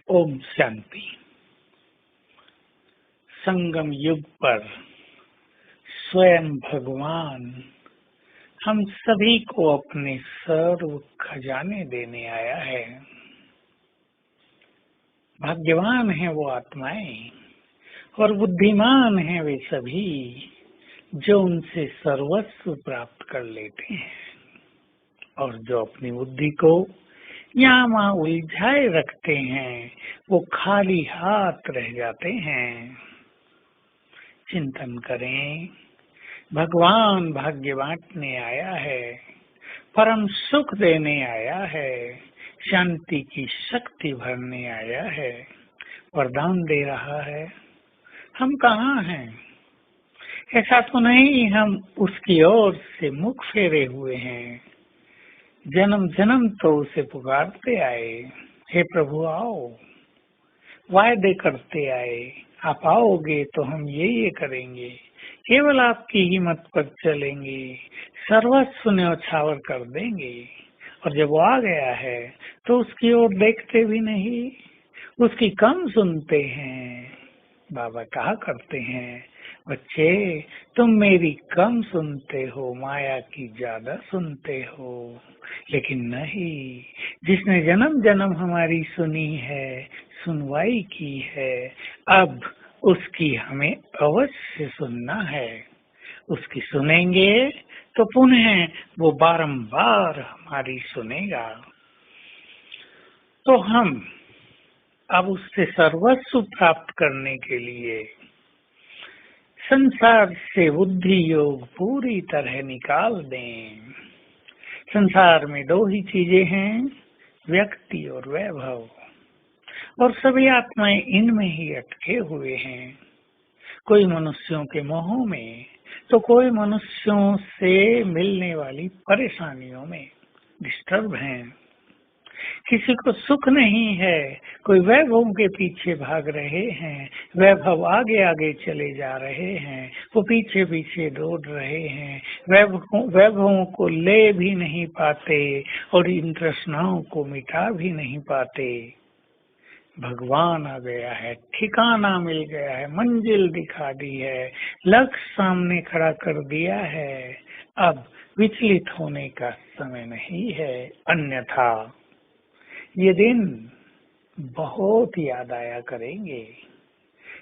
ओम शांति। संगम युग पर स्वयं भगवान हम सभी को अपने सर्व खजाने देने आया है। भाग्यवान है वो आत्माएं और बुद्धिमान है वे सभी जो उनसे सर्वस्व प्राप्त कर लेते हैं और जो अपनी बुद्धि को यहाँ वहाँ उलझाए रखते हैं वो खाली हाथ रह जाते हैं। चिंतन करें, भगवान भाग्य बांटने आया है, परम सुख देने आया है, शांति की शक्ति भरने आया है, वरदान दे रहा है। हम कहाँ हैं? ऐसा तो नहीं हम उसकी ओर से मुख फेरे हुए हैं। जन्म जन्म तो उसे पुकारते आए, हे प्रभु आओ, वायदे करते आए, आप आओगे तो हम ये करेंगे, केवल आपकी ही मत पर चलेंगे, सर्वस्व न्यौछावर कर देंगे। और जब वो आ गया है तो उसकी ओर देखते भी नहीं, उसकी कम सुनते हैं। बाबा कहा करते हैं, बच्चे तुम मेरी कम सुनते हो, माया की ज्यादा सुनते हो। लेकिन नहीं, जिसने जन्म जन्म हमारी सुनी है, सुनवाई की है, अब उसकी हमें अवश्य सुनना है। उसकी सुनेंगे तो पुनः वो बारंबार हमारी सुनेगा। तो हम अब उससे सर्वस्व प्राप्त करने के लिए संसार से बुद्धि योग पूरी तरह निकाल दें। संसार में दो ही चीजें हैं, व्यक्ति और वैभव, और सभी आत्माएं इनमें ही अटके हुए हैं। कोई मनुष्यों के मोह में तो कोई मनुष्यों से मिलने वाली परेशानियों में डिस्टर्ब हैं। किसी को सुख नहीं है, कोई वैभव के पीछे भाग रहे हैं, वैभव आगे आगे चले जा रहे हैं, वो पीछे पीछे दौड़ रहे हैं, वैभवों को ले भी नहीं पाते और इन तृष्णाओं को मिटा भी नहीं पाते। भगवान आ गया है, ठिकाना मिल गया है, मंजिल दिखा दी है, लक्ष्य सामने खड़ा कर दिया है। अब विचलित होने का समय नहीं है, अन्यथा ये दिन बहुत याद आया करेंगे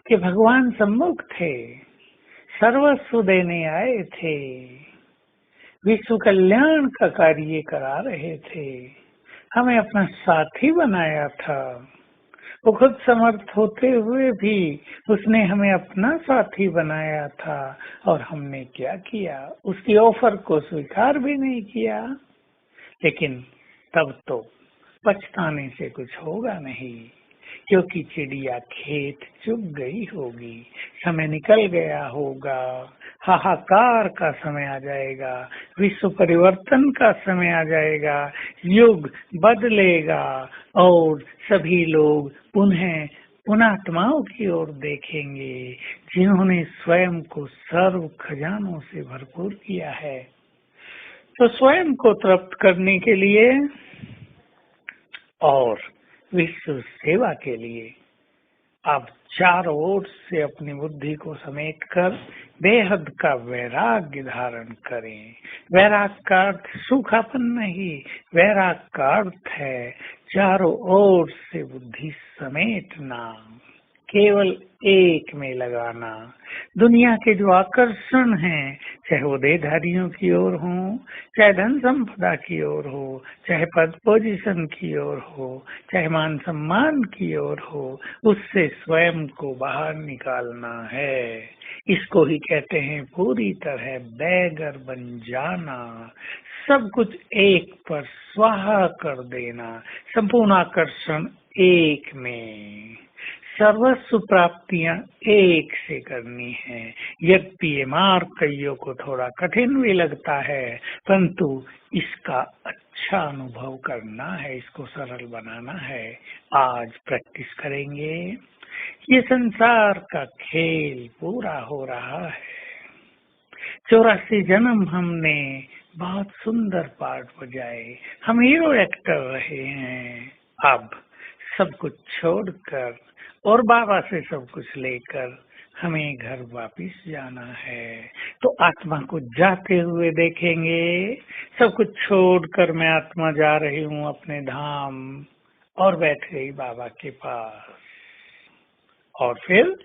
कि भगवान सम्मुख थे, सर्वस्व देने आए थे, विश्व कल्याण का कार्य करा रहे थे, हमें अपना साथी बनाया था। वो खुद समर्थ होते हुए भी उसने हमें अपना साथी बनाया था और हमने क्या किया? उसकी ऑफर को स्वीकार भी नहीं किया। लेकिन तब तो पछताने से कुछ होगा नहीं, क्योंकि चिड़िया खेत चुग गई होगी, समय निकल गया होगा, हाहाकार का समय आ जाएगा, विश्व परिवर्तन का समय आ जाएगा, युग बदलेगा और सभी लोग पुनः आत्माओं की ओर देखेंगे जिन्होंने स्वयं को सर्व खजानों से भरपूर किया है। तो स्वयं को तृप्त करने के लिए और विश्व सेवा के लिए आप चारों ओर से अपनी बुद्धि को समेटकर बेहद का वैराग्य धारण करें। वैराग का अर्थ सूखापन नहीं, वैराग का अर्थ है चारों ओर से बुद्धि समेटना, केवल एक में लगाना। दुनिया के जो आकर्षण हैं, चाहे वो देहधारियों की ओर हो, चाहे धन संपदा की ओर हो, चाहे पद पोजीशन की ओर हो, चाहे मान सम्मान की ओर हो, उससे स्वयं को बाहर निकालना है। इसको ही कहते हैं पूरी तरह बैगर बन जाना, सब कुछ एक पर स्वाहा कर देना, संपूर्ण आकर्षण एक में, सर्वस्व प्राप्तियां एक से करनी है। यद्यपि ये मार्ग कईयों को थोड़ा कठिन भी लगता है, परंतु इसका अच्छा अनुभव करना है, इसको सरल बनाना है। आज प्रैक्टिस करेंगे। ये संसार का खेल पूरा हो रहा है। 84 जन्म हमने बहुत सुंदर पार्ट बजाए, हम हीरो एक्टर रहे हैं। अब सब कुछ छोड़कर और बाबा से सब कुछ लेकर हमें घर वापिस जाना है। तो आत्मा को जाते हुए देखेंगे, सब कुछ छोड़कर मैं आत्मा जा रही हूँ अपने धाम, और बैठ गई बाबा के पास। और फिर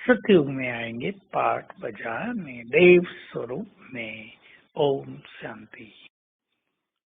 सतयुग में आएंगे पाठ बजाने देव स्वरूप में। ओम शांति।